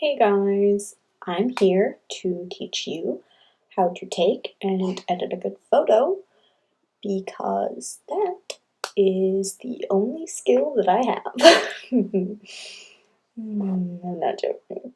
Hey guys, I'm here to teach you how to take and edit a good photo because that is the only skill that I have. I'm not joking.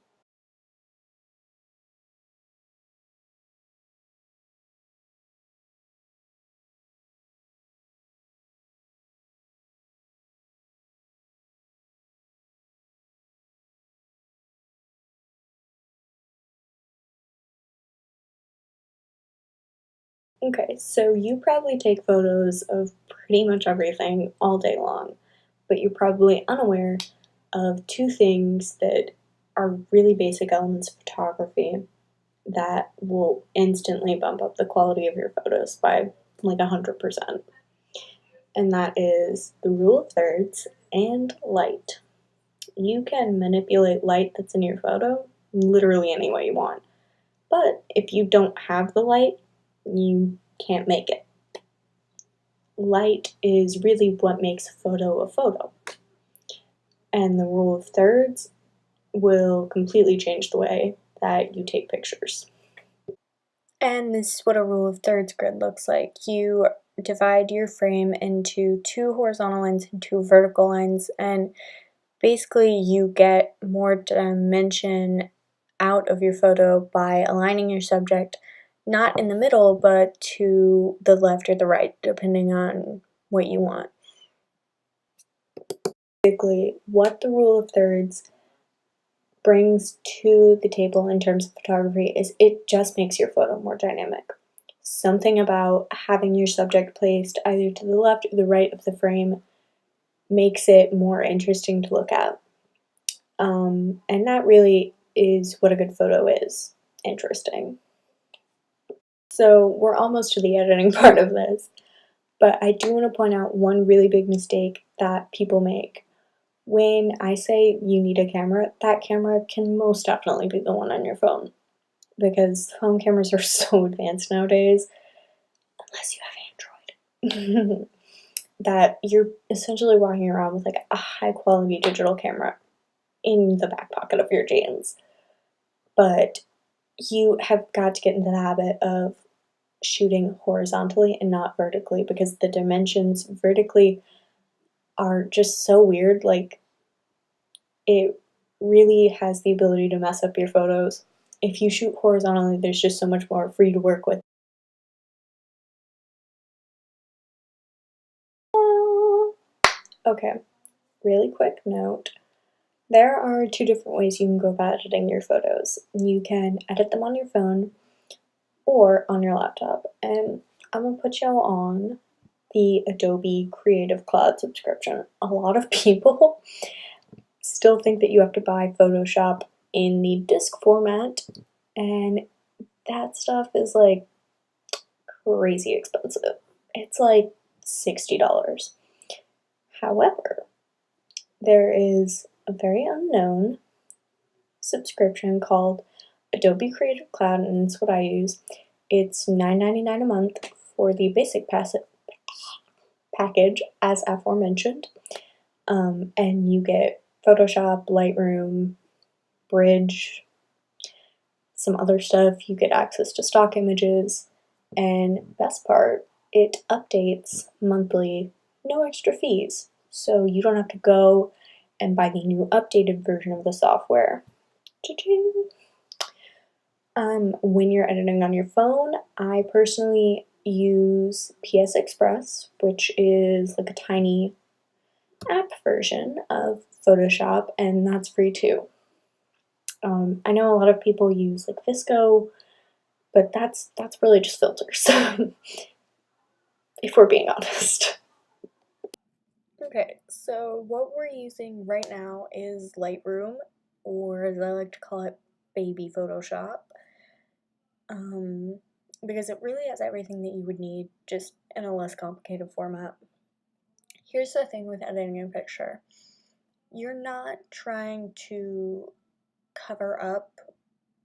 Okay, so you probably take photos of pretty much everything all day long, but you're probably unaware of two things that are really basic elements of photography that will instantly bump up the quality of your photos by like 100%. And that is the rule of thirds and light. You can manipulate light that's in your photo literally any way you want. But if you don't have the light, you can't make it. Light is really what makes a photo a photo. And the rule of thirds will completely change the way that you take pictures. And this is what a rule of thirds grid looks like. You divide your frame into two horizontal lines and two vertical lines, and basically you get more dimension out of your photo by aligning your subject not in the middle but to the left or the right, depending on what you want. Basically, what the rule of thirds brings to the table in terms of photography is it just makes your photo more dynamic. Something about having your subject placed either to the left or the right of the frame makes it more interesting to look at. And that really is what a good photo is, interesting. So we're almost to the editing part of this, but I do want to point out one really big mistake that people make. When I say you need a camera, that camera can most definitely be the one on your phone, because phone cameras are so advanced nowadays, unless you have Android, that you're essentially walking around with like a high quality digital camera in the back pocket of your jeans. But you have got to get into the habit of shooting horizontally and not vertically, because the dimensions vertically are just so weird. Like, it really has the ability to mess up your photos. If you shoot horizontally, there's just so much more for you to work with. Okay, really quick note. There are two different ways you can go about editing your photos. You can edit them on your phone or on your laptop. And I'm gonna put y'all on the Adobe Creative Cloud subscription. A lot of people still think that you have to buy Photoshop in the disk format, and that stuff is like crazy expensive. It's like $60. However, there is a very unknown subscription called Adobe Creative Cloud, and it's what I use. It's $9.99 a month for the basic package, as aforementioned, and you get Photoshop, Lightroom, Bridge, some other stuff. You get access to stock images, and best part, it updates monthly, no extra fees. So you don't have to go and buy the new updated version of the software. Cha-ching! When you're editing on your phone, I personally use PS Express, which is like a tiny app version of Photoshop, and that's free too. I know a lot of people use like VSCO, but that's really just filters, if we're being honest. Okay, so what we're using right now is Lightroom, or as I like to call it, baby Photoshop, because it really has everything that you would need, just in a less complicated format. Here's the thing with editing a picture. You're not trying to cover up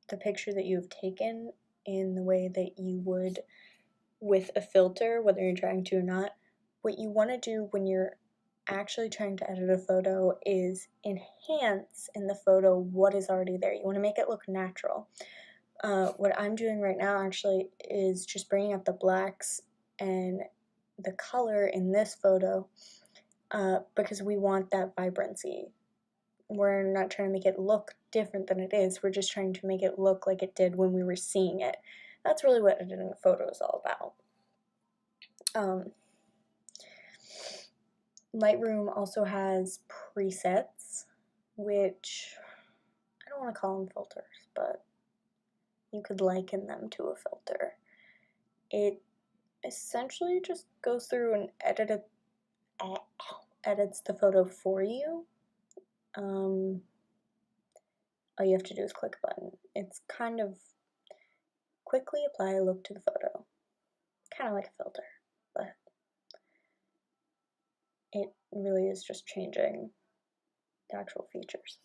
the picture that you've taken in the way that you would with a filter, whether you're trying to or not. What you want to do when you're actually trying to edit a photo is enhance in the photo what is already there. You want to make it look natural. What I'm doing right now actually is just bringing up the blacks and the color in this photo because we want that vibrancy. We're not trying to make it look different than it is. We're just trying to make it look like it did when we were seeing it. That's really what editing a photo is all about. Lightroom also has presets, which I don't want to call them filters, but you could liken them to a filter. It essentially just goes through and edits the photo for you. All you have to do is click a button. It's kind of quickly apply a look to the photo. Kind of like a filter, but it really is just changing the actual features.